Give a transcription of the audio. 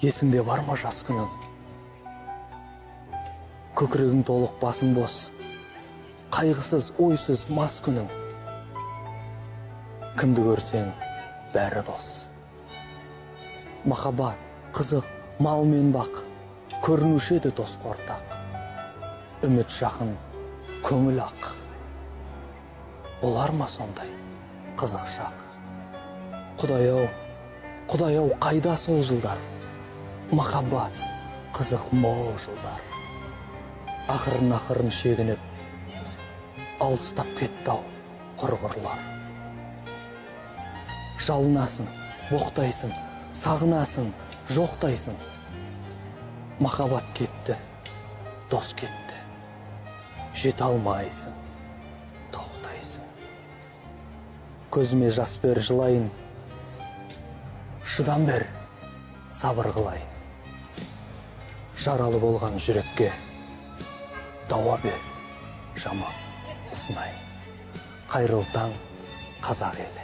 Есіңде бар ма жас күнің? Көкірегің толық, басың бос, қайғысыз, ойсыз мас күнің. Кімді көрсең, бәрі дос. Махаббат, қызық, мал мен бақ, көрінуші еді дос ортақ. Үміт жақын, көңіл ақ. Болар ма сондай қызық шақ? Құдай-ау, қайда сол жылдар? Махаббат, қызық мол жылдар. Ақырын шегініп, алыстап кетті-ау құрғырлар. Жалынасың, боқтайсың, сағынасың, жоқтайсың. Махаббат кетті, дос кетті. Жете алмайсың, тоқтайсың. Көзіме жас бер, жылайын. Шыдам бер, сабыр қылайын. Жаралы болған жүрекке дауа бер, жаман сынайын. Қайырлы таң, қазақ елі.